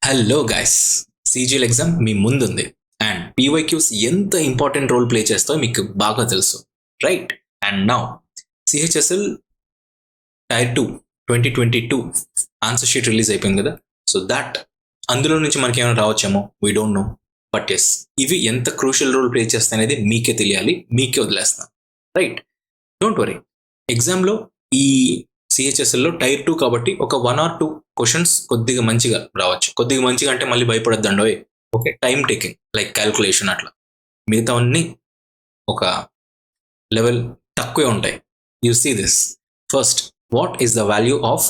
Hello guys, CGL exam మీ ముందుంది and PYQs ఎంత ఇంపార్టెంట్ రోల్ ప్లే చేస్తాయో మీకు బాగా తెలుసు, right? And now CHSL tier 2 2022 answer sheet release అయిపోయింది కదా. సో దాట్ అందులో నుంచి మనకి ఏమైనా రావచ్చేమో, we don't know. But yes, ఇవి ఎంత క్రూషియల్ రోల్ ప్లే చేస్తాయి అనేది మీకే తెలియాలి, మీకే వదిలేస్తాం, రైట్? Don't worry. ఎగ్జామ్లో ఈ సిహెచ్ఎస్ఎల్లో టైర్ 2 కాబట్టి ఒక 1 or 2 క్వశ్చన్స్ కొద్దిగా మంచిగా రావచ్చు. కొద్దిగా మంచిగా అంటే మళ్ళీ భయపడద్దండోయ్. Okay, time taking like calculation అట్లా. మిగతావన్నీ ఒక లెవెల్ తక్కువే ఉంటాయి. You see this first. What is the value of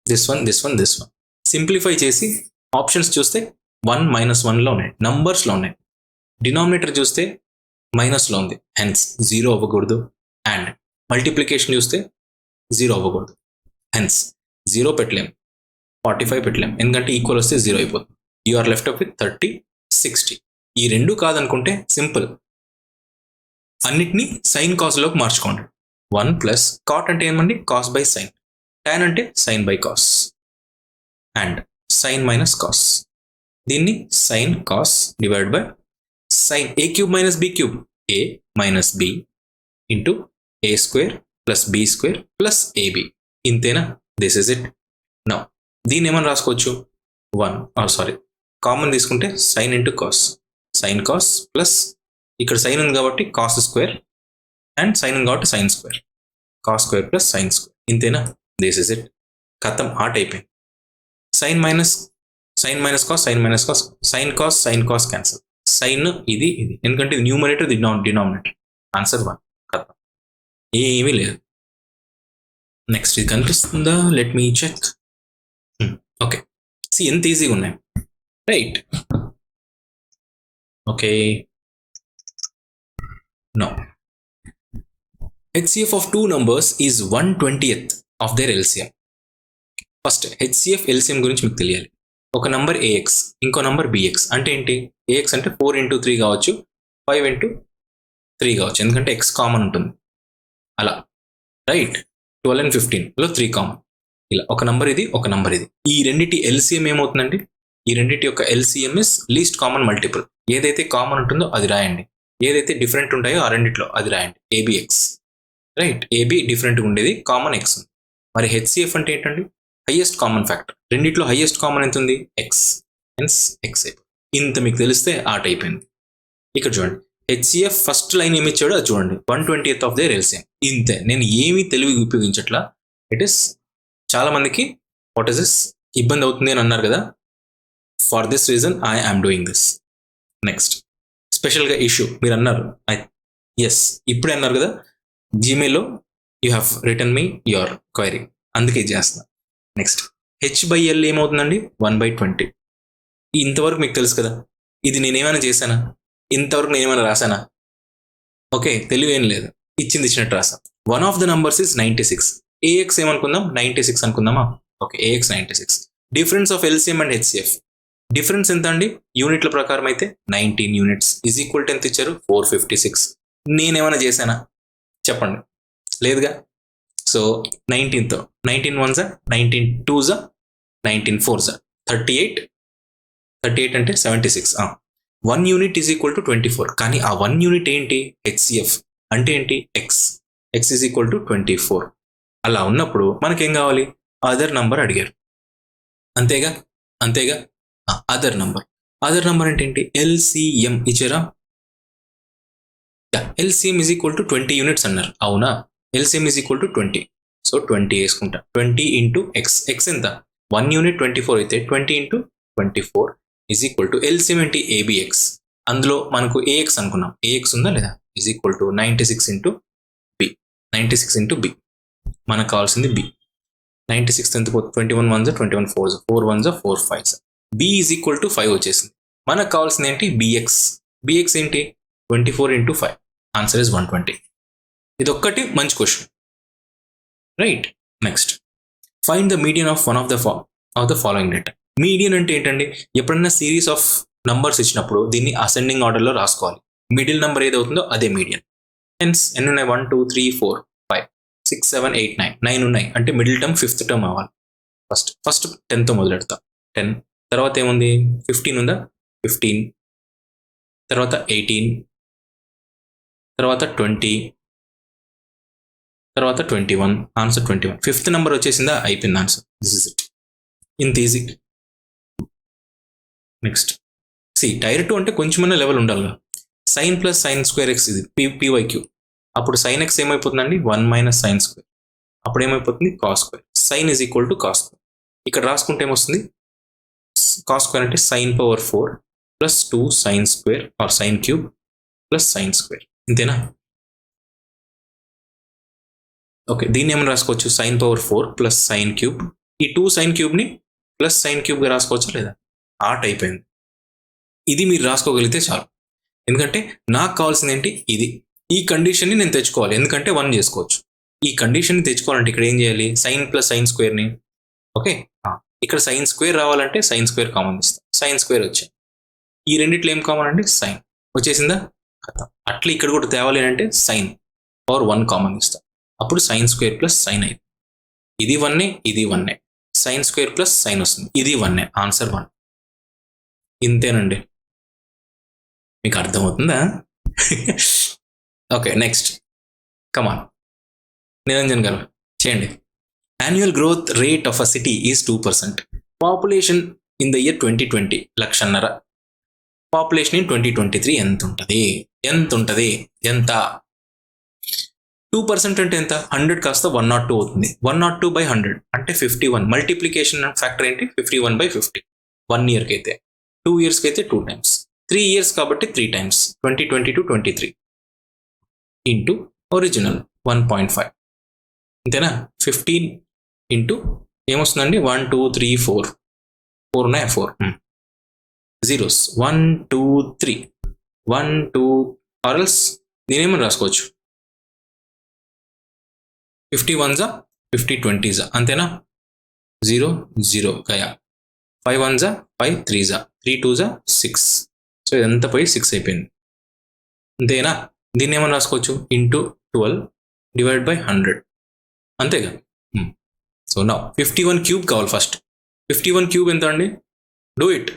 this one, this one, this one? Simplify చేసి ఆప్షన్స్ చూస్తే 1 - 1లో ఉన్నాయి, నంబర్స్లో ఉన్నాయి. డినామినేటర్ చూస్తే మైనస్లో ఉంది, హెన్స్ 0 అవ్వకూడదు. అండ్ మల్టిప్లికేషన్ చూస్తే 0 అవ్వకూడదు, హెన్స్ 0 పెట్టలేం, 45 పెట్టలేం, ఎందుకంటే ఈక్వల్ వస్తే 0 అయిపోతుంది. You are left up with 30, 60. ఈ రెండు కాదనుకుంటే సింపుల్, అన్నిటినీ సైన్ కాస్లోకి మార్చుకోండి. 1 ప్లస్ కాట్ అంటే ఏమండి, కాస్ బై సైన్. టాన్ అంటే sine by cos. And sine minus cos, దీన్ని sine cos divide by sine a cube minus b cube, a minus b into a square plus b square plus ab. ఇంతేనా? This is it. Now దీన్ని ఏమని రాసుకోవచ్చు, 1 common తీసుకుంటే sine into cos, sine cos plus ఇక్కడ sine ఉంది కాబట్టి cos square, and sine ఉంది కాబట్టి sine square, cos square plus sine square. ఇంతేనా? This is it. ఖతం, ఆర్ట్ అయిపోయింది. Sine minus cos, sine minus cos, sine cos cancel. Sine ఇది ఇది, ఎందుకంటే ఇది న్యూమరేటర్, ఇది డినామినేటర్. ఆన్సర్ 1. ఖతం, ఏమీ లేదు. నెక్స్ట్ ఇది కనిపిస్తుందా? Let me check. Okay, see ఎంత ఈజీగా ఉన్నాయి, right? Okay, no. HCF of two numbers is 1/20th of their LCM. First HCF LCM గురించి మీకు తెలియాలి. ఒక నంబర్ AX, ఇంకో నంబర్ BX అంటే ఏంటి? AX అంటే 4 into 3 కావచ్చు, 5 into 3 కావచ్చు, ఎందుకంటే X కామన్ ఉంటుంది అలా, రైట్? 12 and 15లో 3 common. ఇలా ఒక నంబర్ ఇది, ఒక నంబర్ ఇది. ఈ రెండింటి LCM ఏమవుతుందండి? ఈ రెండింటి యొక్క LCM is least common multiple. ఏదైతే కామన్ ఉంటుందో అది రాయండి, ఏదైతే డిఫరెంట్ ఉంటాయో ఆ రెండిట్లో అది రాయండి. ABX, right? AB డిఫరెంట్గా ఉండేది, కామన్ X. మరి HCF అంటే ఏంటండి? Highest common factor. రెండిట్లో హైయెస్ట్ కామన్ ఎంత ఉంది? X, హెన్స్ X అయిపోయింది. ఇంత మీకు తెలిస్తే ఆర్ట్ అయిపోయింది. ఇక్కడ చూడండి, HCF ఫస్ట్ లైన్ ఏమి ఇచ్చాడో అది చూడండి, 1/20th of their LCM. ఇంతే, నేను ఏమీ తెలివి ఉపయోగించట్లా. ఇట్ ఈస్ చాలా మందికి వాట్ ఇస్ దిస్ ఇబ్బంది అవుతుంది అని అన్నారు కదా, for this reason I am doing this. Next స్పెషల్గా ఇష్యూ మీరు అన్నారు, ఎస్ ఇప్పుడే అన్నారు కదా, జీమెయిల్లో you have return me your query, అందుకే ఇది చేస్తున్నా. నెక్స్ట్ H/L ఏమవుతుందండి? 1/20. ఇంతవరకు మీకు తెలుసు కదా, ఇది నేనేమైనా చేశానా? ఇంతవరకు నేనేమైనా రాశానా? ఓకే, తెలివేం లేదు, ఇచ్చింది ఇచ్చినట్టు రాసా. One of the numbers is 96. AX ఏమనుకుందాం? 96 అనుకుందామా? Okay, AX 96. Difference of LCM and HCF. Difference ఎంత అండి? యూనిట్ల ప్రకారం అయితే 19 units ఈజ్ ఈక్వల్ టు ఎంత ఇచ్చారు? 456. నేనేమైనా చేశానా చెప్పండి? లేదుగా. సో 19తో 19 1s, 19 2s, 19 4s, 38 అంటే 76. 1 unit ఈజ్ ఈక్వల్ టు 24. కానీ ఆ 1 unit ఏంటి? HCF అంటే ఏంటి? X is equal to 24. అలా ఉన్నప్పుడు మనకేం కావాలి? అదర్ నంబర్ అడిగారు, అంతేగా? అదర్ నంబర్ అంటే ఏంటి? LCM ఇచ్చారా? LCM is equal to 20 units అన్నారు, అవునా? LCM is equal to 20. So 20 వేసుకుంటా. 20 ఇంటూ X ఎంత? 1 unit 24 అయితే 20 into 24 is equal to LCM ఏంటి? ABX. అందులో మనకు AX అనుకున్నాం, AX ఉందా లేదా? Is equal to 96 into B. 96 into B, మనకు కావాల్సింది B. 96 ఎంత పోతుంది? 21 1s, 21 4s, 4 1s, 4 5s. B is equal to 5 వచ్చేసింది. మనకు కావాల్సింది ఏంటి? BX ఏంటి? 24 ఇంటూ 5. Answer is 120. ఇది ఒక్కటి మంచి question, right? Next, find the median of one of the following data. Median అంటే ఏంటండి? ఎప్పుడన్నా సిరీస్ ఆఫ్ నంబర్స్ ఇచ్చినప్పుడు దీన్ని అసెండింగ్ ఆర్డర్లో రాసుకోవాలి. మిడిల్ నెంబర్ ఏదవుతుందో అదే మీడియన్. హెన్స్ ఎన్ని ఉన్నాయి? 1 2 3 4 5 6 7 8 9 9 ఉన్నాయి అంటే మిడిల్ టర్మ్ 5th టర్మ్ అవ్వాలి. ఫస్ట్ 10తో మొదలెడతా. 10 తర్వాత ఏముంది 15 ఉందా 15, తర్వాత 18, తర్వాత 20, తర్వాత 21, ఆన్సర్ 21. ఫిఫ్త్ నెంబర్ వచ్చేసిందా, అయిపోయింది ఆన్సర్. దిస్ ఇస్ ఇట్, ఇంత ఈజీ. నెక్స్ట్ టైర్ 2 అంటే కొంచెమన్నా లెవెల్ ఉండాలి. Sine plus sine square x, ఇది పీవైక్యూ. అప్పుడు సైన్ ఎక్స్ ఏమైపోతుందండి 1 మైనస్ సైన్ స్క్వేర్, అప్పుడు ఏమైపోతుంది cos square. Sine is equal to cos square. ఇక్కడ రాసుకుంటే ఏమొస్తుంది, కాస్ స్క్వేర్ అంటే sine power 4 plus 2 sine square or sine cube plus sine square. ఇంతేనా? ఓకే, దీన్ని ఏమైనా రాసుకోవచ్చు, sine power 4 plus sine cube. ఈ 2 సైన్ క్యూబ్ని ప్లస్ సైన్ క్యూబ్గా రాసుకోవచ్చా లేదా? ఆర్ట్ అయిపోయింది. ఇది మీరు రాసుకోగలిగితే చాలు. ఎందుకంటే నాకు కావాల్సింది ఏంటి, ఇది. ఈ కండిషన్ని నేను తెచ్చుకోవాలి, ఎందుకంటే 1 చేసుకోవచ్చు. ఈ కండిషన్ని తెచ్చుకోవాలంటే ఇక్కడ ఏం చేయాలి, సైన్ ప్లస్ సైన్ స్క్వేర్ని. ఓకే, ఇక్కడ సైన్ స్క్వేర్ రావాలంటే సైన్ స్క్వేర్ కామన్ ఇస్తాం. సైన్ స్క్వేర్ వచ్చాయి. ఈ రెండిట్లో ఏం కామన్ అండి, సైన్ వచ్చేసిందా. అట్లా ఇక్కడ కూడా తేవాలి అంటే సైన్ పవర్ 1 కామన్ ఇస్తాం. అప్పుడు సైన్ స్క్వేర్ ప్లస్ సైన్ అయింది. ఇది 1, ఇది 1. సైన్ స్క్వేర్ ప్లస్ సైన్ వస్తుంది, ఇది 1. ఆన్సర్ 1. ఇంతేనండి. మీకు అర్థమవుతుందా? ఓకే, నెక్స్ట్ కమాన్ నిరంజన్ గారు చేయండి. Annual growth rate of a city is 2%. Population in the year 2020 1,00,000. Population in 2023 ఎంత ఉంటుంది? ఎంత? 2% అంటే ఎంత? 100 కాస్త 102 అవుతుంది. 102/100 అంటే 51. మల్టిప్లికేషన్ ఫ్యాక్టర్ ఏంటి, 51/50. 1 ఇయర్కి అయితే, 2 ఇయర్స్కి అయితే 2 టైమ్స్, 3 ఇయర్స్ కాబట్టి 3 టైమ్స్. 2022-23 into original 1.5. అంతేనా? 15 ఇంటూ ఏమొస్తుందండి, 1 2 3 4 4 ఉన్నాయి, 4 జీరోస్. 1 2 3 1 2 ఆర్ఎల్స్ నేనేమని రాసుకోవచ్చు, 50 1s 50 20s, అంతేనా? 0 0 Gaya. 5 1s 5 3s 3 2s 6. So ఇదంతా పోయి 6 అయిపోయింది. అంతేనా? దీన్ని ఏమని రాసుకోవచ్చు, ఇంటూ 12 డివైడ్ బై 100, అంతేగా. సో నా 51 క్యూబ్ కావాలి ఫస్ట్. 51 క్యూబ్ ఎంత అండి? Do it.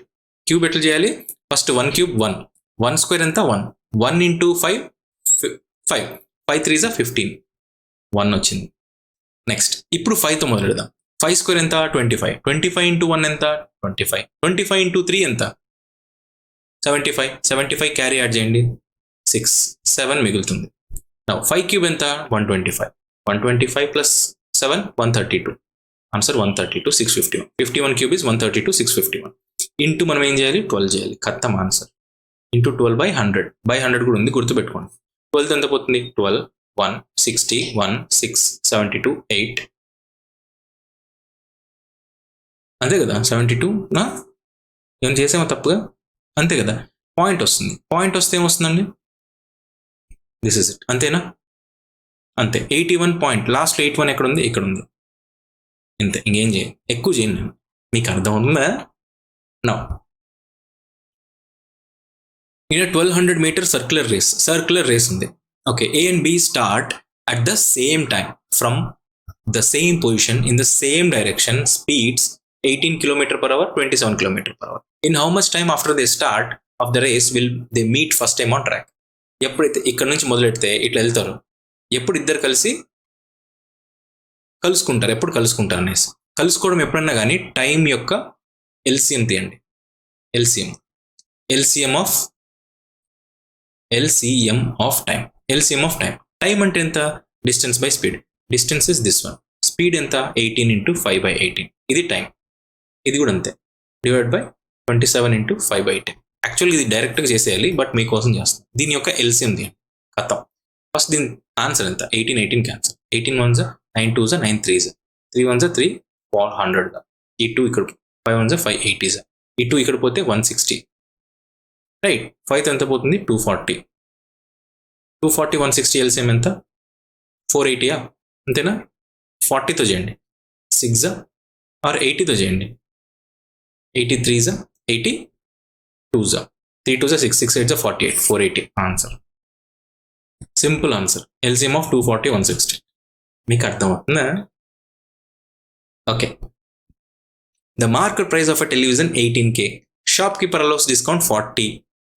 క్యూబ్ ఎట్లా చేయాలి, ఫస్ట్ 1 క్యూబ్ 1, 1 స్క్వేర్ ఎంత 1, 1 ఇంటూ 5 5, 5 3s 15, 1 వచ్చింది. నెక్స్ట్ ఇప్పుడు 5తో మొదలెడదాం. 5 స్క్వేర్ ఎంత 25, 25 ఇంటూ 1 ఎంత 25, 25 ఇంటూ 3 ఎంత 75, 75 క్యారీ యాడ్ చేయండి 6, 7 మిగులుతుంది. 5 క్యూబ్ ఎంత 125, 125 plus 7 132, answer 132 651. 51 cube is 132 651. Into మనం ఏం చేయాలి, 12 చేయాలి. ఖతం ఆన్సర్. ఇంటూ 12/100 కూడా ఉంది, గుర్తుపెట్టుకోండి. 12 ఎంత పోతుంది, 12 1 60 1 6 72 8, అంతే కదా. 72 నా ఏం చేసామో తప్పుగా, అంతే కదా. పాయింట్ వస్తుంది, పాయింట్ వస్తే ఏమొస్తుందండి, దిస్ ఇస్ ఇట్. అంతేనా? అంతే. 81 పాయింట్, లాస్ట్ 81 ఎక్కడ ఉంది, ఇక్కడ ఉంది. ఇంతే, ఇంకేం చేయండి, ఎక్కువ చేయండి. మీకు అర్థం అవుతుందా? Now in 1200 metre circular race ఉంది. Okay, A and B start at the same time from the same position in the same direction, speeds 18 km/h, 27 km/h. In how much time after they start of the race will they meet first time on track? ఎప్పుడైతే ఇక్కడ నుంచి మొదలెడితే ఇట్లా వెళ్తారు, ఎప్పుడు ఇద్దరు కలిసి కలుసుకుంటారు, ఎప్పుడు కలుసుకుంటారు అనేసి. కలుసుకోవడం ఎప్పుడన్నా కానీ టైం యొక్క ఎల్సిఎం తీయండి. LCM of time. టైం అంటే ఎంత, distance by speed. Distance is this one. Speed ఎంత 18 ఇంటూ 5/18, ఇది టైం. ఇది కూడా అంతే, డివైడ్ బై 27 ఇంటూ 5/18. యాక్చువల్లీ ఇది డైరెక్ట్గా చేసేయాలి, బట్ మీకోసం చేస్తాం. దీని యొక్క ఎల్సిఎం తీయండి, ఖతం. ఫస్ట్ దీని ఆన్సర్ ఎంత, 18 cancer. 18 1s 9 2s 9 3s, 3 1s 3 100. ఈ 2 ఇక్కడ, 5 1s 5 80s, ఈ 2 ఇక్కడ పోతే 160, రైట్. 5 ఎంత పోతుంది 240, 160 ఎల్సిఎం ఎంత 480, అంతేనా. 40తో చేయండి, 6 ఆర్ 80తో చేయండి, 83s 82s, 3 2s 6 6 8s 48, 480 answer. Simple answer, LCM of 240 160. మీకు అర్థమవుతుందా? Okay, The market price of a television 18K. Shopkeeper allows discount 40.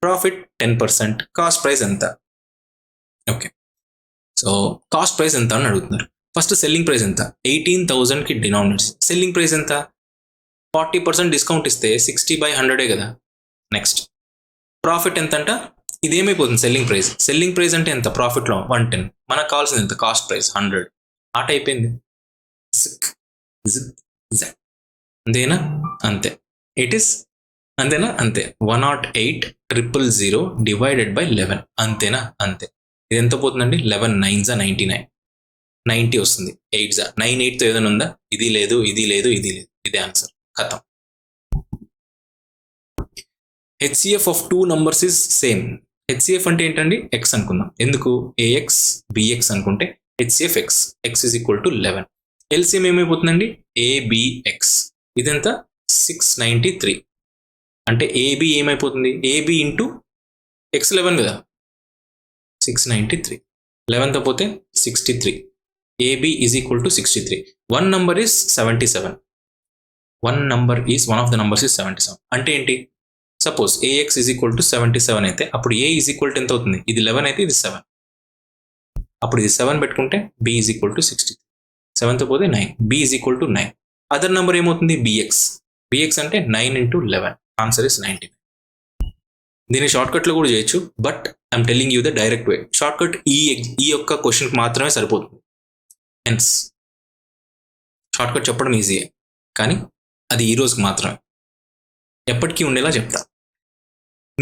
Profit 10%. Cost price ఎంత? ఓకే, సో కాస్ట్ ప్రైస్ ఎంత అని అడుగుతున్నారు. ఫస్ట్ సెల్లింగ్ ప్రైస్ ఎంత? 18,000కి డినామినేట్స్. Selling price ఎంత? 40% discount ఇస్తే 60/100 కదా. నెక్స్ట్ ప్రాఫిట్ ఎంత అంట? ఇదేమైపోతుంది సెల్లింగ్ ప్రైస్. సెల్లింగ్ ప్రైస్ అంటే ఎంత? ప్రాఫిట్లో 110. మనకు కావాల్సింది ఎంత? Cost price 100. ఆట అయిపోయింది. అంతేనా? అంతే. ఇట్ ఈస్ అంతేనా? అంతే. 108,000 డివైడెడ్ బై 11. అంతేనా? అంతే. ఇది ఎంత పోతుందండి? 11 9s 99. 90 వస్తుంది. 8s 9 8తో ఏదైనా ఉందా? ఇది లేదు, ఇది లేదు, ఇది లేదు. ఇదే ఆన్సర్. ఖతం. HCF of two numbers is same. HCF అంటే ఏంటండి? ఎక్స్ అనుకుందాం. ఎందుకు? ఏఎక్స్ బిఎక్స్ అనుకుంటే HCF x. X is equal to 11. LCM ఏమైపోతుందండి? ఏబిఎక్స్. ఇదంతా 693. అంటే ఏబి ఏమైపోతుంది? ఏబి ఇంటూ ఎక్స్ 11 కదా, 693. 11తో పోతే 63. AB is equal to 63. One number is 77. One of the numbers is 77. అంటే ఏంటి? Suppose AX is equal to 77 అయితే అప్పుడు ఏ ఈజ్ ఈక్వల్ టు ఎంత అవుతుంది? ఇది 11 అయితే ఇది 7. అప్పుడు ఇది 7 పెట్టుకుంటే బి ఈజ్ ఈక్వల్ టు 63. 7తో పోతే 9. B is equal to 9. Other number ఏమవుతుంది? బిఎక్స్. బిఎక్స్ అంటే 9 ఇంటూ 11. Answer is 99. దీన్ని షార్ట్ కట్లో కూడా చేయొచ్చు, but I'm telling you the direct way. Short cut ఈ యొక్క క్వశ్చన్కి మాత్రమే సరిపోతుంది. హెన్స్ షార్ట్ కట్ చెప్పడం ఈజీయే, కానీ అది ఈ రోజుకి మాత్రమే. ఎప్పటికీ ఉండేలా చెప్తా.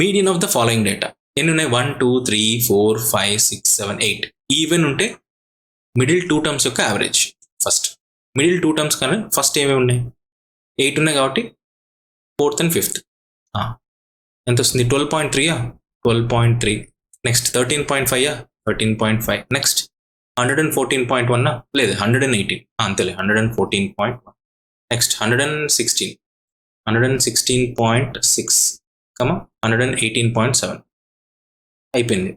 Median of the following data ఎన్ని ఉన్నాయి? 1 2 3 4 5 6 7 8. ఈవెన్ ఉంటే మిడిల్ 2 టర్మ్స్ యొక్క యావరేజ్. ఫస్ట్ మిడిల్ 2 టర్మ్స్ కానీ ఫస్ట్ ఏమేమి ఉన్నాయి? 8 ఉన్నాయి కాబట్టి 4th and 5th ఎంత వస్తుంది? 12.3. 12.3. నెక్స్ట్ 13.5. 13.5. నెక్స్ట్ 114.1. లేదు 118. అంతేలే 114.1. నెక్స్ట్ 116. 116.6, 118.7. అయిపోయింది.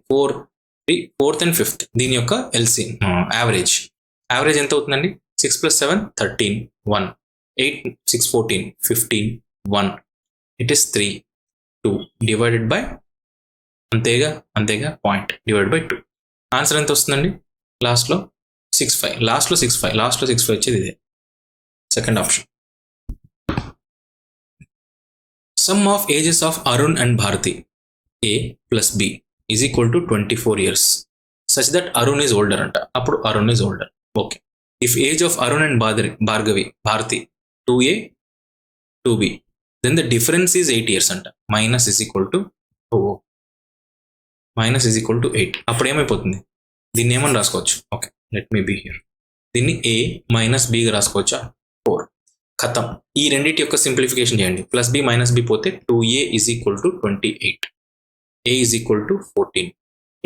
4th and 5th దీని యొక్క ఎల్సి యావరేజ్. యావరేజ్ ఎంత అవుతుందండి? 6 + 7 13. 1 8 6 14 15 1. ఇట్ ఈస్ 3 2 డివైడెడ్ బై అంతేగా పాయింట్ డివైడ్ బై 2. ఆన్సర్ ఎంత వస్తుందండి? లాస్ట్లో 65. లాస్ట్లో 65 వచ్చేది ఇదే. Second option. Sum of ages of Arun and Bharati, A plus B, is equal to 24 years, such that Arun is older anta. Appudu Arun is older. Okay. If age of Arun and Bharati 2A 2B, then the difference is 8 years anta. Minus is equal to 8. అప్పుడు ఏమైపోతుంది? దీన్ని ఏమని రాసుకోవచ్చు? Okay, let me be here. దీన్ని A minus B గా రాసుకోవచ్చా? 4. ఖతం. ఈ రెండింటి యొక్క సింప్లిఫికేషన్ చేయండి. ప్లస్ బి మైనస్ బి పోతే 2A is equal to 28. A is equal to 14.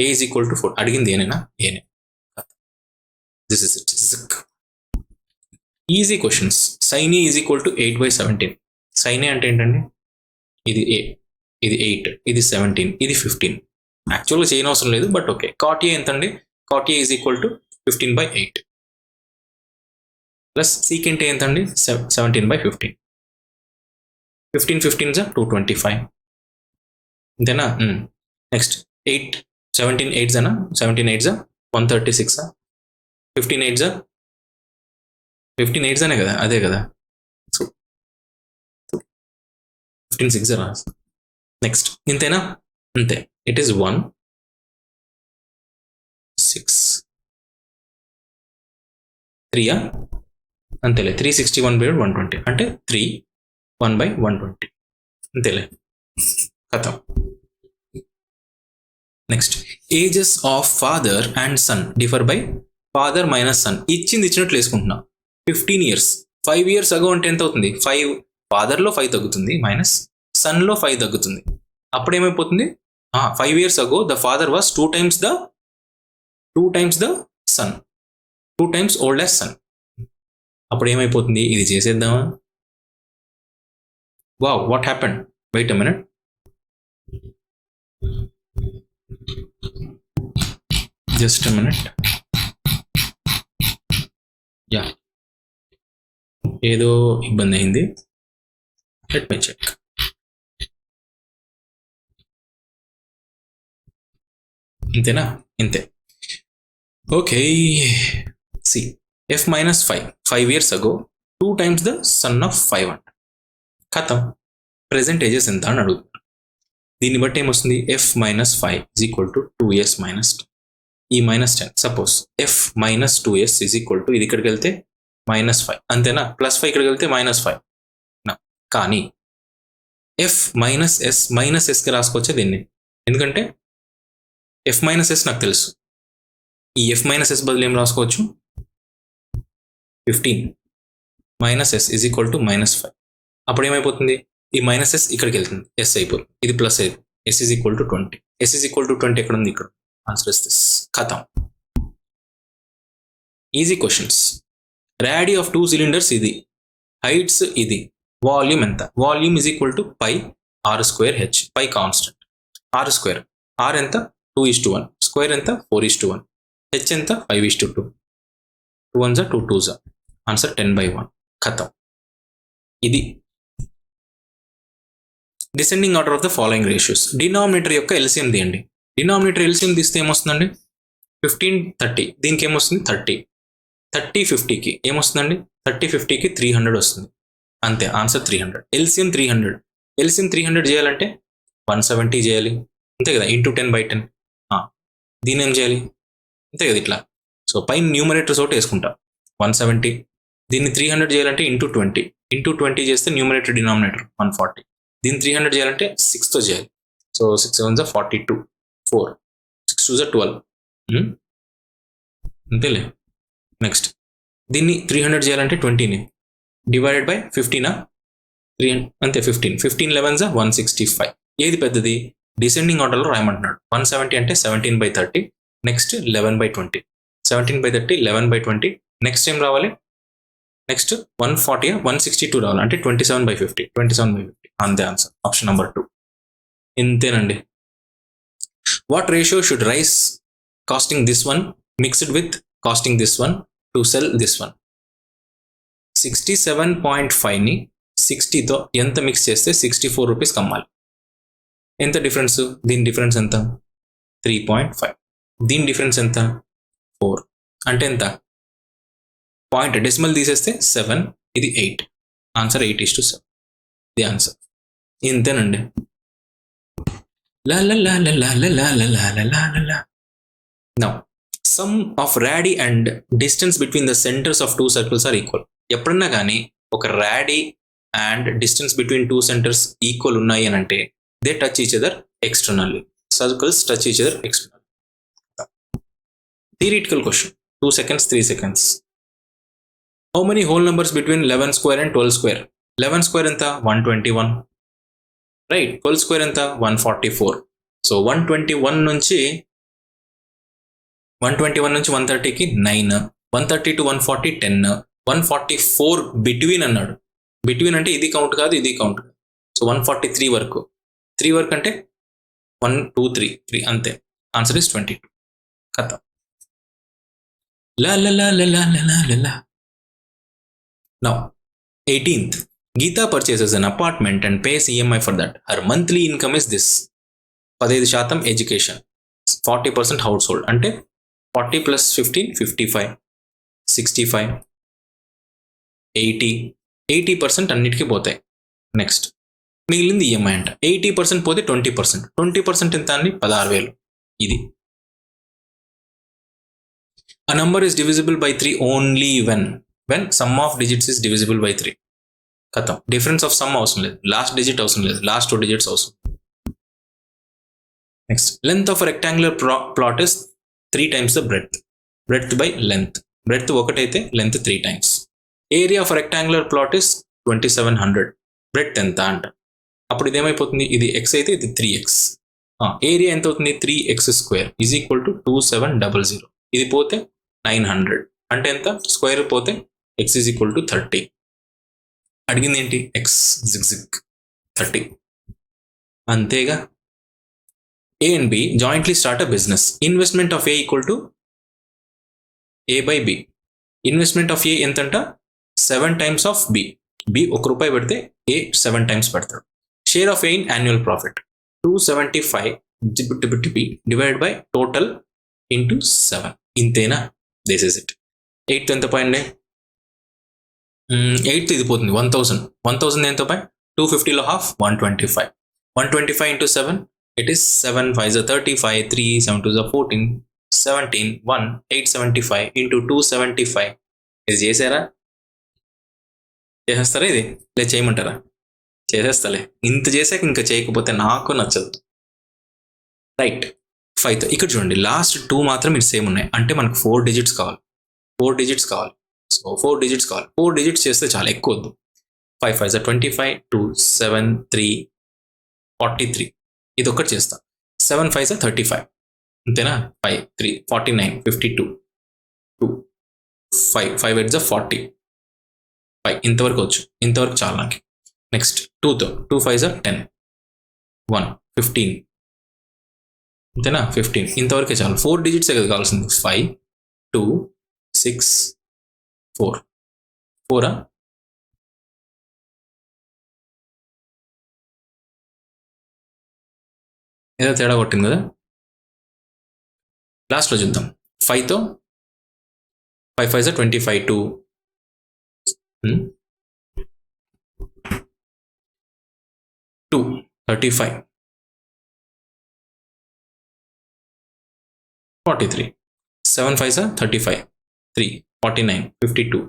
A is equal to 4. అడిగింది ఏనేనా? ఏనే. This is it. Easy questions. Sine A is equal to 8/17. Sine A అంటే ఏంటండి? ఇది ఏ, ఇది 8, ఇది 17, ఇది 15. యాక్చువల్గా చేయని అవసరం లేదు, బట్ ఓకే. కాట్ ఏ ఎంత అండి? Cot A is equal to 15/8. Plus secant ఎంత అండి? 17/15. 15 15 225. అంతేనా? నెక్స్ట్ 8 17 8 17 8 136. 15 8 15 8 అనే కదా, అదే కదా. 15 6 నెక్స్ట్ ఇంతేనా? అంతే. It is 1 6 3. అంతేలే. 361/120 అంటే 3 1/120. అంతేలే. ఖతం. Next ages of father and son differ by father minus son. ఇచ్చినట్లు వేసుకుంటున్నా. 15 years 5 years అగో అంటే ఎంత అవుతుంది? 5. ఫాదర్లో 5 తగ్గుతుంది, మైనస్ సన్లో 5 తగ్గుతుంది. అప్పుడు ఏమైపోతుంది? 5 years ago the father was 2 times the son, 2 times old as son. అప్పుడు ఏమైపోతుంది? ఇది చేసేద్దామా? Wow, what happened? Wait a minute. Just a minute. Yeah, ఏదో ఇబ్బంది అయింది. Let me check. ఇంతేనా? ఇంతే. Okay, see f minus 5 5 years ago 2 times the son of 5 అంట. ఖతం. ప్రెసెంట్ ఏజెస్ ఎంత అని అడుగుతారు. దీన్ని బట్టి ఏమొస్తుంది? f minus 5 is equal to 2s minus 10. ఈ minus 10 suppose f minus 2s is equal to ఇది ఇక్కడికి వెళ్తే -5 అంతేనా? +5 ఇక్కడికి వెళ్తే -5. కానీ f minus s కి రాసుకోవచ్చా దీన్ని? ఎందుకంటే f minus s నాకు తెలుసు. ఈ f minus s బదులు ఏం రాసుకోవచ్చు? 15 minus s is equal to -5. అప్పుడు ఏమైపోతుంది? ఈ మైనస్ s ఇక్కడికి వెళ్తుంది, s అయిపోతుంది, ఇది ప్లస్ అయిపోతుంది. s is equal to 20. s is equal to 20 ఎక్కడ ఉంది? ఇక్కడ. Answer is this. ఖతం. Easy questions. Radius of 2 cylinders ఇది, హైట్స్ ఇది, వాల్యూమ్ ఎంత? Volume is equal to pi r²h. Pi constant, r². r ఎంత? 2:1. స్క్వేర్ ఎంత? 4:1. h ఎంత? 5:2. 2 1s 2 2s. ఆన్సర్ 10/1. ఖతం. ఇది descending order of the following ratios. Denominator యొక్క ఎల్సిఎం తీయండి. డినామినేటర్ ఎల్సిఎం తీస్తే ఏమొస్తుందండి? 15 30. దీనికి ఏమొస్తుంది? 30. 30 50కి ఏమొస్తుందండి? 30 50కి 300 వస్తుంది. అంతే, ఆన్సర్ 300. ఎల్సిఎం 300. ఎల్సిఎం 300 చేయాలంటే 170 చేయాలి, అంతే కదా? ఇంటూ 10/10. దీని ఏం చేయాలి? అంతే కదా, ఇట్లా. సో పైన న్యూమరేటర్స్ ఒకటి వేసుకుంటా, 170. దీన్ని 300 చేయాలంటే ఇంటూ 20. ఇంటూ 20 చేస్తే న్యూమరేటర్ డినామినేటర్ 140. దీన్ని 300 చేయాలంటే 6తో చేయాలి. So 6 7s 42. 4 6 2s 12. అంతేలే. నెక్స్ట్ దీన్ని 300 చేయాలంటే 20ని డివైడెడ్ బై 15. 300 అంతే, 15. 15 11s 165. ఏది పెద్దది? డిసెండింగ్ ఆర్డర్లో రాయమంటున్నాడు. 170 అంటే 17/30. నెక్స్ట్ 11/20. 17/30 11/20. నెక్స్ట్ ఏం రావాలి? నెక్స్ట్ 140 162 రావాలి, అంటే 27/50. 27/50. అంతే ఆన్సర్. Option number 2. ఇంతేనండి. What ratio should rice costing this one mixed with costing this one to sell this one? 67.5ని 60తో ఎంత మిక్స్ చేస్తే 64 రూపీస్ కమ్మాలి? ఎంత డిఫరెన్స్? దీని డిఫరెన్స్ ఎంత? 3.5. దీని డిఫరెన్స్ ఎంత? 4. అంటే ఎంత? పాయింట్ డెసిమల్ తీసేస్తే 7, ఇది 8. ఆన్సర్ 8:7. The answer. ఇంతేనండి. Now sum of radii and distance between the centres of 2 circles are equal. ఎప్పుడన్నా కానీ ఒక radii and distance between 2 centres equal ఉన్నాయి అని అంటే they touch each other externally. Circles touch each other external. Theoretical question. 2 seconds 3 seconds. How many whole numbers between 11 square and 12 square? 11 square ఎంత? 121. Right. 12 square ఎంత? 144. So 121 నుంచి 130కి 9, 130 to 140 10, 144 between అన్నాడు. Between అంటే ఇది count కాదు, ఇది కౌంట్ కాదు. So 143 వరకు. 3 వరకు అంటే 1 2 3 3 అంతే. Answer is 22. కథ. Now 18th, Geeta purchases an apartment and pays EMI for that. Her monthly income is this. 15% education, 40% household. అంటే 40 plus 15 55, 65, 80. 80% అన్నిటికీ పోతాయి. నెక్స్ట్ మిగిలింది ఈఎంఐ అంట. 80% పోతే 20%. 20% ఎంత అండి? 16,000. ఇది. A number is divisible by 3 only when sum of digits is divisible by 3. ఖతం. డిఫరెన్స్ ఆఫ్ సమ్ అవసరం లేదు, లాస్ట్ డిజిట్ అవసరం లేదు, లాస్ట్ 2 digits అవసరం. Next length of rectangular plot is 3 times the breadth. breadth by length. breadth 1 అయితే length 3 times. Area of rectangular plot is 2700. breadth ఎంత అంట. అప్పుడు ఇది ఏమైపోతుంది? ఇది x అయితే ఇది 3x. ఏరియా ఎంత అవుతుంది? 3x² is equal to 2700. ఇది పోతే 900. అంటే ఎంత? స్క్వేర్ పోతే x ఈజ్ ఈక్వల్ టు 30. అడిగింది ఏంటి? x zigzag 30. అంతేగా. A and B jointly start a business. Investment of A equal to A by B. Investment of A ఎంతంట? 7 times of B. బి 1 రూపాయి పెడితే ఏ 7 టైమ్స్ పెడతాడు. Share of A in annual profit 275 B divide by total into 7. ఇంతేనా? This is it. 8th ఎంత point? 8th ఇది పోతుంది 1000 ఎంత point? 250లో half 125. 125 into 7, it is 7 5s are 35, 3 7 2s are 14, 17 1 875 into 275. ఇది చేశారా? చేసేస్తారా? ఇది లేదు చేయమంటారా? చేసేస్తలే. ఇంత చేశాక ఇంకా చేయకపోతే నాకు నచ్చదు. రైట్. 5తో ఇక్కడ చూడండి లాస్ట్ 2 మాత్రం ఇది సేమ్ ఉన్నాయి. అంటే మనకు 4 digits కావాలి. సో 4 digits కావాలి. 4 digits చేస్తే చాలా ఎక్కువ వద్దు. 5 5s are 25, 2 7 3 43. ఇది ఒకటి చేస్తా. 7 5s are 35. అంతేనా? 5 3 49 52 2 5 5 8s are 40. 5 ఇంతవరకు వచ్చు. ఇంతవరకు చాలు నాకు. నెక్స్ట్ 2తో 2 5s are 10 1 15. అంతేనా? 15 ఇంతవరకే చాలు. 4 digits కదా కావాల్సింది. 5 2 6 4 4 ఏదో తేడా కొట్టింది కదా. లాస్ట్లో చూద్దాం. 5తో 5 5s are 25 2 2 35 43. 7 5s are 35 3 49 52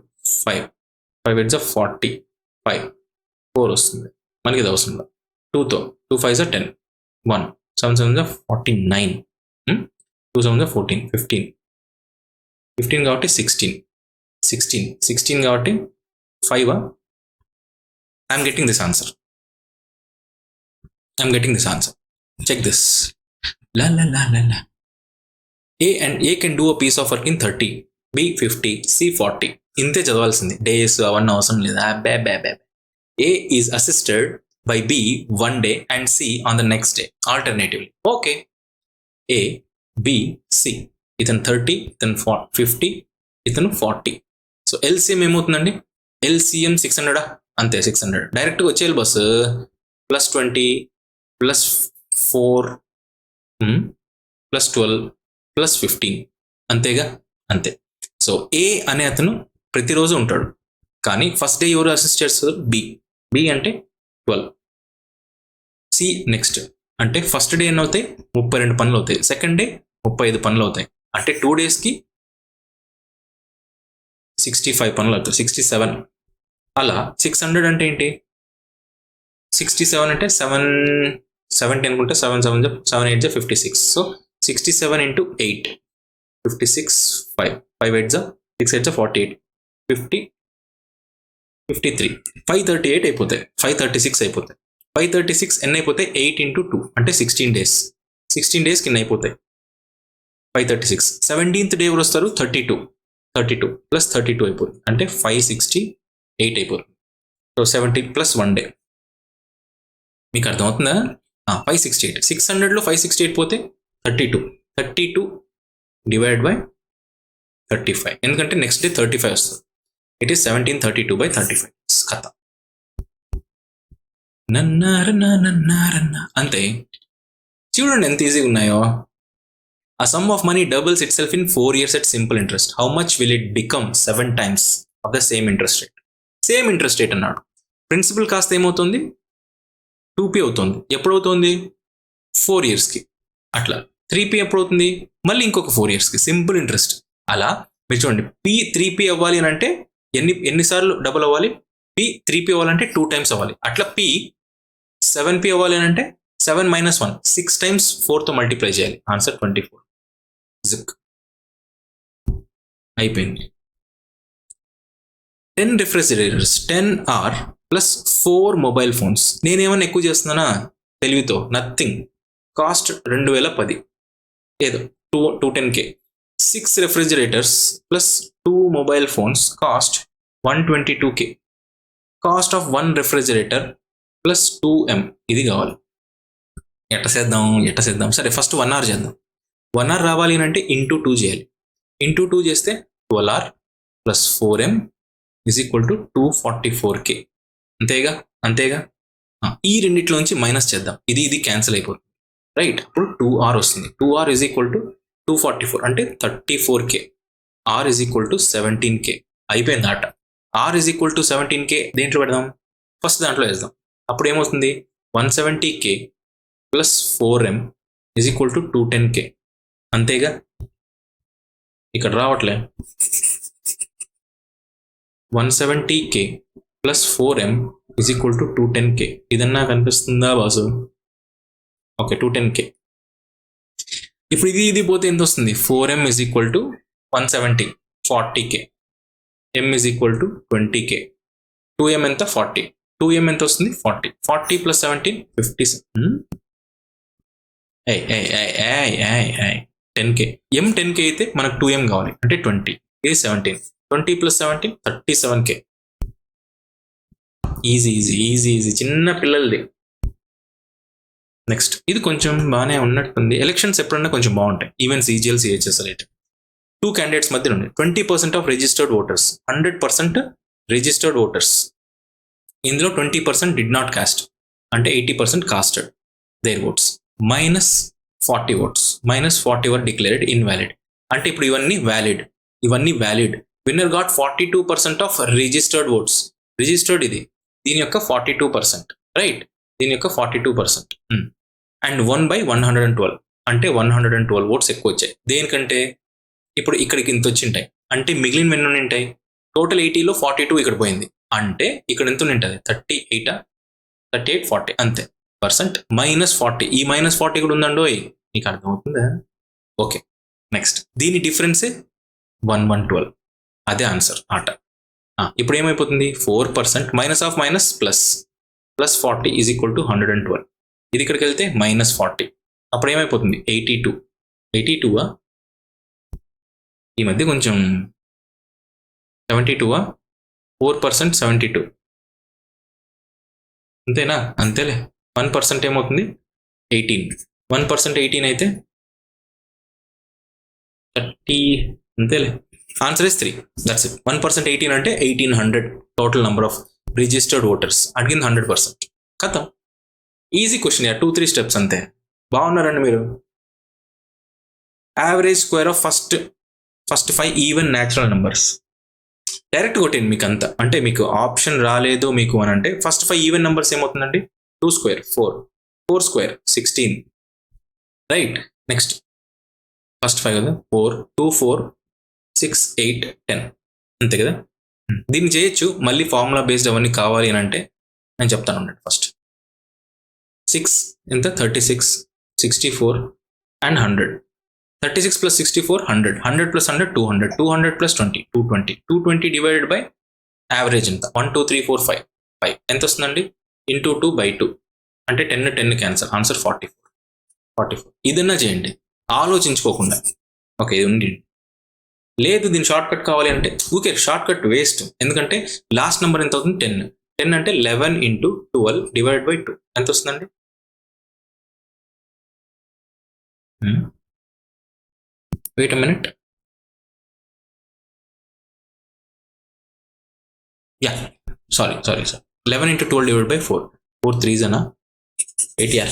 5 5 8s are 40 5 4 వస్తుంది. మనకి ఇది అవసరం. 2తో 2 5s are 10 1 7 7s are 49 2 7s are 14 15 15 కాబట్టి 16 కాబట్టి 5. I'm getting this answer. Check this. La la la la la. A can do a piece of work in 30, B 50, C 40. ఇంతే చదవాల్సింది. Days అవన్నీ అవసరం లేదు. A is assisted by B one day and C on the next day alternatively. Okay. A, B, C. ఇతను 30, ఇతను 50, ఇతను 40. So LCM ఏమవుతుందండి? LCM 600. అంతే 600. డైరెక్ట్గా వచ్చేయాలి బస్సు. +20 +4 +12 +15. అంతేగా? అంతే. సో ఏ అనే అతను ప్రతిరోజు ఉంటాడు. కానీ ఫస్ట్ డే ఎవరు అసిస్ట్ చేస్తారు? బి అంటే 12. సి నెక్స్ట్ అంటే ఫస్ట్ డే ఎన్ని అవుతాయి? 32 పనులు అవుతాయి. సెకండ్ డే 35 పనులు అవుతాయి. అంటే 2 daysకి 65 పనులు అవుతాయి. 67. అలా 600 అంటే ఏంటి? 67 అంటే 70 అనుకుంటే 7 8 56. సో 67 into 8 56 5 5 8 6 8 48 50 53 538 అయిపోతాయి. 536 అయిపోతాయి. 536 ఎన్ని అయిపోతాయి? 8 into 2 అంటే 16 days. 16 days కింద అయిపోతాయి. 536. 17th డే ఎవరు వస్తారు? 32 +32 అయిపోతుంది. అంటే 568 అయిపోతుంది. So 70 + 1 day. మీకు అర్థమవుతుందా? 568. 600లో 568 పోతే 32 డివైడ్ బై 35. ఎందుకంటే నెక్స్ట్ డే 35 వస్తుంది. It is 1732/35. కథ నన్నారన్న అంతే. చూడండి ఎంత ఈజీగా ఉన్నాయో. A sum of money doubles itself in 4 years at simple interest. How much will it become 7 times of the same interest rate? Same interest rate అన్నాడు. Principal కాస్త ఏమవుతుంది? 2p అవుతుంది. ఎప్పుడు అవుతుంది? 4 yearsకి. అట్లా 3p ఎప్పుడు అవుతుంది? మళ్ళీ ఇంకొక 4 yearsకి. Simple interest. అలా మీరు చూడండి, p 3p అవ్వాలి అని అంటే ఎన్నిసార్లు డబుల్ అవ్వాలి? p 3p అవ్వాలంటే 2 times అవ్వాలి. అట్లా p 7p అవ్వాలి అని అంటే 7 - 1 6 times 4తో మల్టిప్లై చేయాలి. ఆన్సర్ 24. జిక్ అయిపోయింది. 10 refrigerators 10R plus 4 mobile phones. నేనేమన్నా ఎక్కువ చేస్తున్నానా? తెలివితో నథింగ్. కాస్ట్ 2010 ఏదో 210K. 6 refrigerators plus 2 mobile phones cost 122K. Cost of 1 refrigerator plus 2M. ఇది కావాలి. ఎట్ట చేద్దాం? సరే ఫస్ట్ 1R చేద్దాం. 1R రావాలి అంటే ఇంటూ 2 చేయాలి. ఇంటూ 2 చేస్తే 12R plus 4M is equal to 244K. అంతేగా అంతేగా ఈ రెండిట్లోంచి మైనస్ చేద్దాం, ఇది క్యాన్సిల్ అయిపోతుంది, రైట్? అప్పుడు 2R వస్తుంది. 2R ఈజ్ ఈక్వల్ టు 244 అంటే 34K. R is equal to 17K. అయిపోయింది ఆట. R is equal to 17K దేంట్లో పెడదాం? ఫస్ట్ దాంట్లో వేద్దాం. అప్పుడు ఏమవుతుంది? 170K plus 4M is equal to 210K. అంతేగా? ఇక్కడ రావట్లే. 170K plus 4M is equal to 210K. ఇదన్నా కనిపిస్తుందా బాసు? Okay, 210K. ఇప్పుడు ఇది పోతే ఎంత వస్తుంది? 4M is equal to 170, 40K. M is equal to 20K. 2M ఎంత? 40. 2M ఎంత వస్తుంది? 40. 40 ప్లస్ 17 57. 10K. M 10K అయితే మనకు 2M కావాలి అంటే 20. ఇది 17. 20 plus 17 37K. Easy easy easy easy, చిన్న పిల్లలది. నెక్స్ట్ ఇది కొంచెం బాగానే ఉన్నట్టుంది. ఎలక్షన్స్ ఎప్పుడన్నా కొంచెం బాగుంటాయి. ఈవెన్ CGL CHSL అయితే 2 క్యాండిడేట్స్ మధ్య ఉంది. 20% of registered voters, 100% registered voters. ఇందులో 20% డిడ్ నాట్ కాస్ట్ అంటే 80% casted their votes. -40 votes. -40 were declared invalid. అంటే ఇప్పుడు ఇవన్నీ valid. Winner got 42% of registered votes. Registered ఇది, దీని యొక్క 42%, రైట్? దీని యొక్క 42%. అండ్ 1/112 అంటే 112 ఓట్స్ ఎక్కువ వచ్చాయి. దేనికంటే ఇప్పుడు ఇక్కడికి ఇంత వచ్చింటాయి అంటే మిగిలిన ఎన్ని ఉంటాయి? టోటల్ 80లో 42 ఇక్కడ పోయింది అంటే ఇక్కడ ఎంత ఉంటుంది? 38, 40 అంతే పర్సెంట్. -40, ఈ -40 కూడా ఉందండో, నీకు అర్థమవుతుందా? ఓకే, నెక్స్ట్ దీని డిఫరెన్సే 112. అదే ఆన్సర్ ఆట. ఇప్పుడు ఏమైపోతుంది? 4% minus of minus plus 40 is equal to 112. ఇది ఇక్కడికి వెళ్తే -40. అప్పుడు ఏమైపోతుంది? 82. 82 ఈ మధ్య కొంచెం 72. 4% 72 అంతేనా? అంతేలే. 1% ఏమవుతుంది? 18. 1% 18 అయితే 30 అంతేలే. Answer is 3. That's it. 1% 18 అంటే 1800 total number of registered voters. అడిగింది 100%. కథం. ఈజీ క్వశ్చన్, 2-3 స్టెప్స్ అంతే. బాగున్నారండి మీరు. Average square of first 5 even natural numbers. Direct కొట్టింది మీకు అంతా. అంటే మీకు ఆప్షన్ రాలేదు మీకు అని అంటే ఫస్ట్ 5 ఈవెన్ నెంబర్స్ ఏమవుతుందండి? 2 square 4, 4 square 16, right? Next first 5 కదా, 4, 2, 4, 6, 8, 10 అంతే కదా. దీన్ని చేయొచ్చు. మళ్ళీ ఫార్ములా బేస్డ్ అవన్నీ కావాలి అని అంటే నేను చెప్తాను. ఫస్ట్ 6 ఎంత? 36, 64 and 100. 36 plus 64 100. 100 plus 100 200. 200 plus 20 220. 220 divided by average ఎంత? 1 2 3 4 5 5 ఎంత వస్తుందండి? ఇంటూ 2/2 అంటే 10 క్యాన్సల్. ఆన్సర్ 44. ఇదన్నా చేయండి ఆలోచించుకోకుండా. ఓకే, ఇది ఉంది. లేదు దీని షార్ట్ కట్ కావాలి అంటే ఓకే, షార్ట్ కట్ వేస్ట్. ఎందుకంటే లాస్ట్ నెంబర్ ఎంత అవుతుంది? 10. 10 అంటే 11 into 12 divided by 2 ఎంత వస్తుందండి? Wait a minute. Yeah, sorry sir. 11 into 12 divided by 4. 4 3s ana 8. Yeah,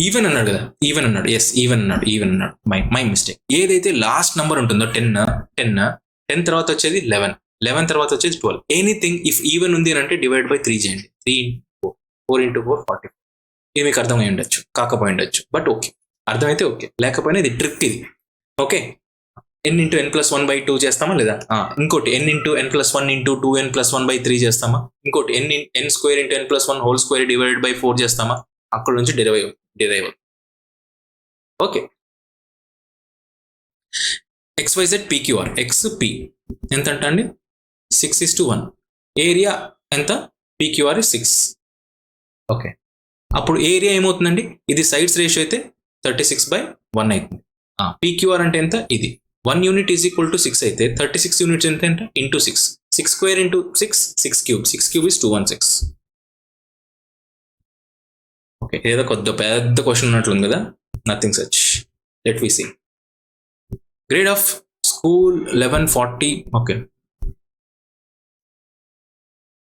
even అన్నాడు కదా, ఈవెన్ అన్నాడు. ఎస్, ఈవెన్ అన్నాడు. My mistake. ఏదైతే లాస్ట్ నెంబర్ ఉంటుందో 10 తర్వాత వచ్చేది 11 తర్వాత వచ్చేది 12. ఎనీథింగ్ ఇఫ్ ఈవెన్ ఉంది అంటే డివైడ్ బై 3 చేయండి. 3 4 into 4 40. ఇది మీకు అర్థమై ఉండొచ్చు, కాకపోయి ఉండొచ్చు, బట్ ఓకే, అర్థమైతే ఓకే, లేకపోయినా ఇది ట్రిక్ ఇది. ఓకే, n into n+1/2 చేస్తామా లేదా? ఇంకోటి n into n+1 into 2n+1/3 చేస్తామా? ఇంకోటి n square into n+1 whole square divided by 4 చేస్తామా? అక్కడ నుంచి derive. Okay, XYZ PQR. XP ఎంత అండి? 6:1. ఏరియా ఎంత? PQR 6. ఓకే, అప్పుడు ఏరియా ఏమవుతుందండి? ఇది సైడ్స్ రేషియో అయితే 36/1 అవుతుంది. PQR అంటే ఎంత? ఇది 1 unit ఈజ్ ఈక్వల్ టు 6 అయితే 36 యూనిట్స్ ఎంత అంటే into 6. 6 square into 6, 6 cube. 6 cube is 216. Okay, ఏదో కొద్ది పెద్ద క్వశ్చన్ ఉన్నట్లుంది కదా. Nothing such. Let we see. Grade of school 1140. Okay,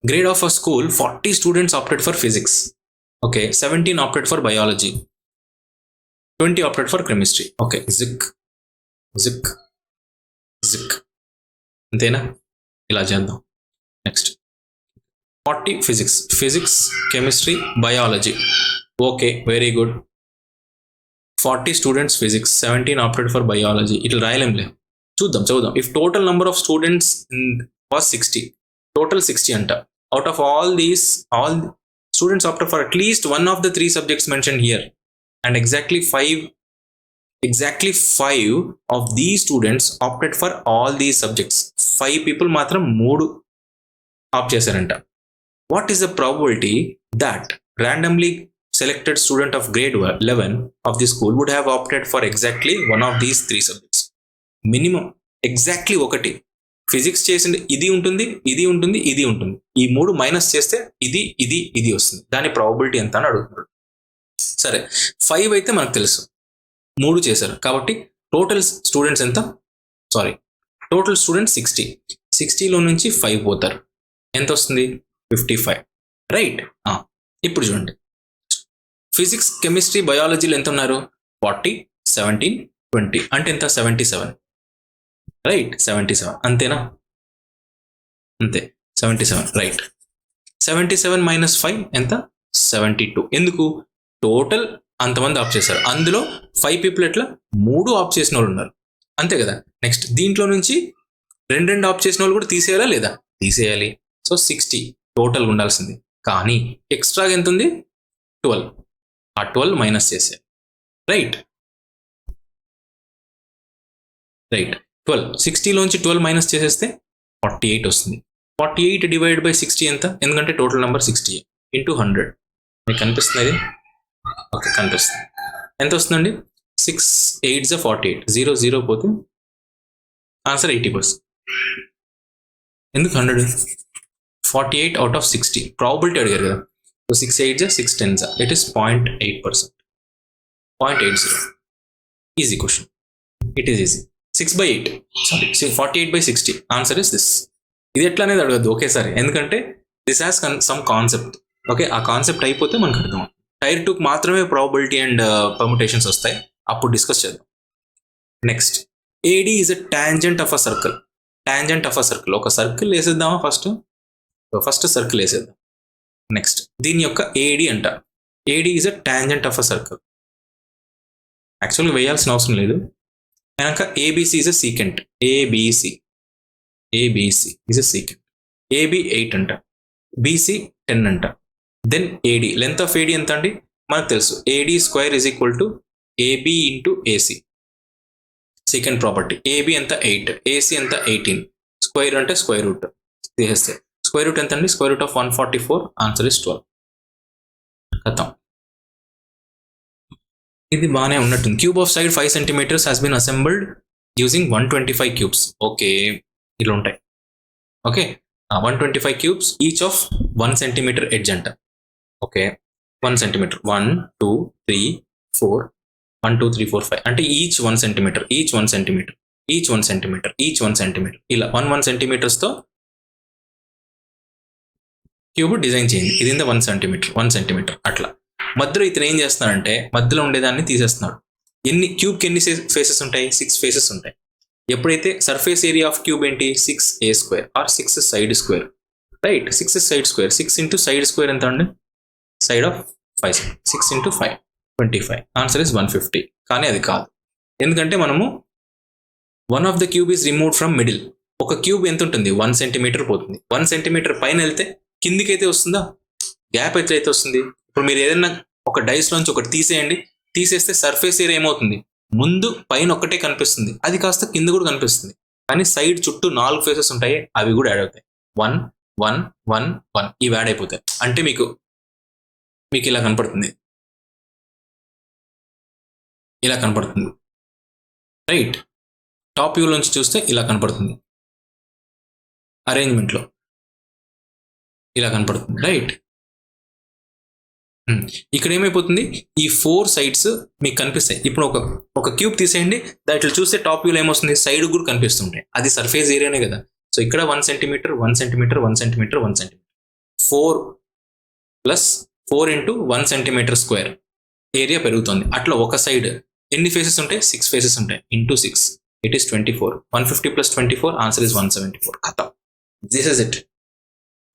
Grade of a school, 40 students opted for physics. Okay, 17 opted for biology. 20 opted for chemistry. Okay, జిక్ అంతేనా? ఇలా చేద్దాం. Next 40 physics, chemistry, biology. Okay, very good. 40 students physics, 17 opted for biology. ఇట్లా రాయలేంలే. చూద్దాం. If total number of students was 60, total 60 అంట. Out of all students opted for at least one of the 3 subjects mentioned here, and exactly 5 of these students opted for all these subjects. 5 people మాత్రం 3 opt చేశారంట. What is the probability that randomly selected student of grade 11 of the school would have opted for exactly one of these 3 subjects? Minimum exactly ఒకటి. Physics చేసింది ఇది ఉంటుంది, ఇది ఉంటుంది, ఇది ఉంటుంది. ఈ 3 మైనస్ చేస్తే ఇది వస్తుంది. దాని ప్రాబబిలిటీ ఎంత అని అడుగుతున్నాడు. సరే, 5 అయితే మనకు తెలుసు, 3 చేశారు కాబట్టి టోటల్ స్టూడెంట్స్ ఎంత? Total students 60. 60లో నుంచి 5 పోతారు, ఎంత వస్తుంది? 55. రైట్. ఇప్పుడు చూడండి, ఫిజిక్స్, కెమిస్ట్రీ, బయాలజీలో ఎంత ఉన్నారు? 40, 17, 20 అంటే ఎంత? 77. రైట్, 77 అంతేనా? అంతే, 77. రైట్. 77 మైనస్ 5 ఎంత? 72. ఎందుకు? టోటల్ అంతమంది ఆప్ చేశారు, అందులో 5 పీపుల్ ఎట్లా 3 ఆప్ చేసిన వాళ్ళు ఉన్నారు, అంతే కదా. నెక్స్ట్ దీంట్లో నుంచి 2 ఆప్ చేసిన వాళ్ళు కూడా తీసేయాలా లేదా? తీసేయాలి. సో 60 టోటల్ ఉండాల్సింది, కానీ ఎక్స్ట్రాగా ఎంత ఉంది? 12. ఆ 12 మైనస్ చేసేయాలి. రైట్. 12. 60లోంచి 12 మైనస్ చేసేస్తే 48 వస్తుంది. 48 డివైడ్ బై 60 ఎంత? ఎందుకంటే టోటల్ నెంబర్ 60 ఇంటూ 100. మీకు కనిపిస్తుంది? ఓకే, కనిపిస్తుంది. ఎంత వస్తుందండి? 6 8 48. 0 పోతే ఆన్సర్ 80%. ఎందుకు 100? 48 అవుట్ ఆఫ్ 60 ప్రాబిలిటీ అడిగారు కదా. So 6 8 6 10 it is 0.8%. 0.80. Easy question. It is easy. 6/8 48/60. Answer is this. ఇది ఎట్లా అనేది అడగద్దు ఒకేసారి, ఎందుకంటే this has some concept. Okay, ఆ కాన్సెప్ట్ అయిపోతే మనకు అర్థం. టైర్ 2కి మాత్రమే ప్రాబిలిటీ అండ్ పర్ముటేషన్స్ వస్తాయి, అప్పుడు డిస్కస్ చేద్దాం. Next, AD is a tangent of a circle. ఒక సర్కిల్ వేసేద్దామా? ఫస్ట్ సర్కిల్ వేసేద్దాం. నెక్స్ట్ దీని యొక్క AD అంట. AD is a tangent of a circle. యాక్చువల్గా వేయాల్సిన అవసరం లేదు. కనుక ABC is a secant. ABC is a secant. AB 8 అంట, BC 10 అంట. Then AD, length of AD ఎంత అండి? మనకు తెలుసు, AD square is equal to AB into AC. Second property. AB ఎంత? 8, AC ఎంత? 18. స్క్వేర్ అంటే స్క్వేర్ రూట్ తీసేస్తే స్క్వేర్ రూట్ ఎంత అండి? Square root of 144. Answer is 12. ఖతం. ఇది బాగానే ఉన్నట్టుంది. Cube of side 5 centimetres has been assembled using 125 cubes. Okay, ఇలా ఉంటాయి. Okay, 125 cubes each of 1 centimetre edge అంట. ఓకే, 1 సెంటీమీటర్ 1 2 3 4 1 2 3 4 5 అంటే each 1 centimetre, each 1 centimetre, each 1 centimetre, each 1 centimetre, ఇలా 1 సెంటీమీటర్స్తో cube design చేయండి. ఇది 1 సెంటీమీటర్ అట్లా. మధ్యలో ఇతను ఏం చేస్తున్నాడంటే మధ్యలో ఉండేదాన్ని తీసేస్తున్నాడు. క్యూబ్కి ఎన్ని ఫేసెస్ ఉంటాయి? 6 ఫేసెస్ ఉంటాయి. ఎప్పుడైతే సర్ఫేస్ ఏరియా ఆఫ్ క్యూబ్ ఏంటి? 6a square or 6 side square. Right, 6 side square. 6 into side square ఎంత అండి? Side of 5. 6 into 5 25. Answer is 150. కానీ అది కాదు, ఎందుకంటే మనము 1 of the cube is removed from middle. ఒక క్యూబ్ ఎంత ఉంటుంది? 1 సెంటీమీటర్ పోతుంది. 1 సెంటీమీటర్ పైన వెళ్తే కిందికి అయితే వస్తుందా? గ్యాప్ అయితే వస్తుంది. ఇప్పుడు మీరు ఏదైనా ఒక డైస్ నుంచి ఒకటి తీసేస్తే సర్ఫేస్ ఏరియా ఏమవుతుంది? ముందు పైన ఒక్కటే కనిపిస్తుంది, అది కాస్త కింద కూడా కనిపిస్తుంది. కానీ సైడ్ చుట్టూ 4 ఫేసెస్ ఉంటాయి, అవి కూడా యాడ్ అవుతాయి. 1 1 1 1 ఇవి యాడ్ అయిపోతాయి. అంటే మీకు ఇలా కనపడుతుంది, రైట్. టాప్ వ్యూ నుంచి చూస్తే ఇలా కనపడుతుంది, అరేంజ్మెంట్లో ఇలా కనపడుతుంది, రైట్. ఇక్కడ ఏమైపోతుంది? ఈ 4 సైడ్స్ మీకు కనిపిస్తాయి. ఇప్పుడు ఒక క్యూబ్ తీసేయండి, దాంట్లో చూస్తే టాప్ వ్యూలో ఏమొస్తుంది? సైడ్ కూడా కనిపిస్తుంటాయి. అది సర్ఫేస్ ఏరియానే కదా. సో ఇక్కడ 1 centimetre 1 centimetre 1 centimetre 1 centimetre 4 plus 4 into 1 centimetre square area పెరుగుతుంది. అట్లా ఒక సైడ్ ఎన్ని ఫేసెస్ ఉంటాయి? 6 ఫేసెస్ ఉంటాయి. Into 6 it is 24. 150 plus 24 answer is 174. ఖతం. This is it.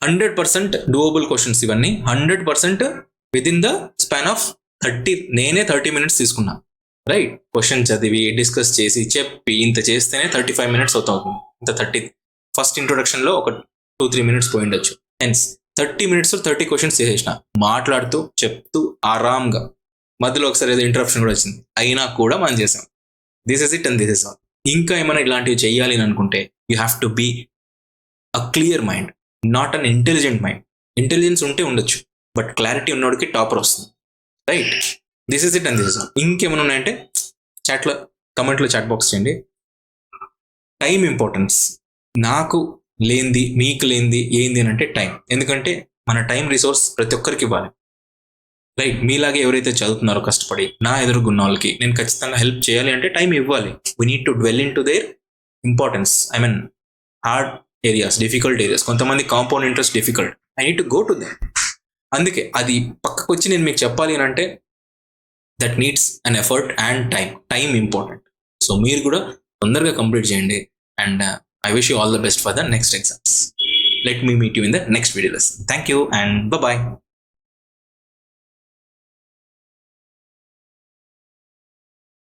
100% doable questions ఇవన్నీ. 100% with in the span of 30. నేనే 30 మినిట్స్ తీసుకున్నా. రైట్, క్వశ్చన్ చదివి డిస్కస్ చేసి చెప్పి ఇంత చేస్తేనే 35 మినిట్స్ అవుతుంది. ఇంత 30 ఫస్ట్ ఇంట్రొడక్షన్ లో ఒక 2-3 మినిట్స్ పోయిండొచ్చు. హెన్స్ 30 మినిట్స్ 30 క్వశ్చన్స్ చేసేసిన, మాట్లాడుతూ చెప్తూ ఆరాంగా. మధ్యలో ఒకసారి ఏదో ఇంటరప్షన్ కూడా వచ్చింది, అయినా కూడా మనం చేసాం. This is it and this is all. ఇంకా ఏమైనా ఇలాంటివి చెయ్యాలి అని అనుకుంటే you have to be a clear mind, not an intelligent mind. Intelligence ఉంటే ఉండొచ్చు, బట్ క్లారిటీ ఉన్నోడికి టాపర్ వస్తుంది. Right, this is it and this is all. ఇంకేమైనా ఉన్నాయంటే చాట్లో కమెంట్లో చాట్ బాక్స్ చేయండి. టైం ఇంపార్టెన్స్ నాకు లేనిది మీకు లేనిది ఏంది అని అంటే టైం. ఎందుకంటే మన టైం రిసోర్స్ ప్రతి ఒక్కరికి ఇవ్వాలి. రైట్, మీలాగే ఎవరైతే చదువుతున్నారో కష్టపడి నా ఎదురుగున్న వాళ్ళకి నేను ఖచ్చితంగా హెల్ప్ చేయాలి అంటే టైం ఇవ్వాలి. We need to dwell in to their importance. I mean hard areas, difficult areas. కొంతమంది compound interest difficult, I need to go to them. అందుకే అది పక్కకు వచ్చి నేను మీకు చెప్పాలి అని అంటే that needs an effort and time. Time important. So మీరు కూడా తొందరగా కంప్లీట్ చేయండి. And I wish you all the best for the next exams. Let me meet you in the next video lesson. Thank you and bye-bye.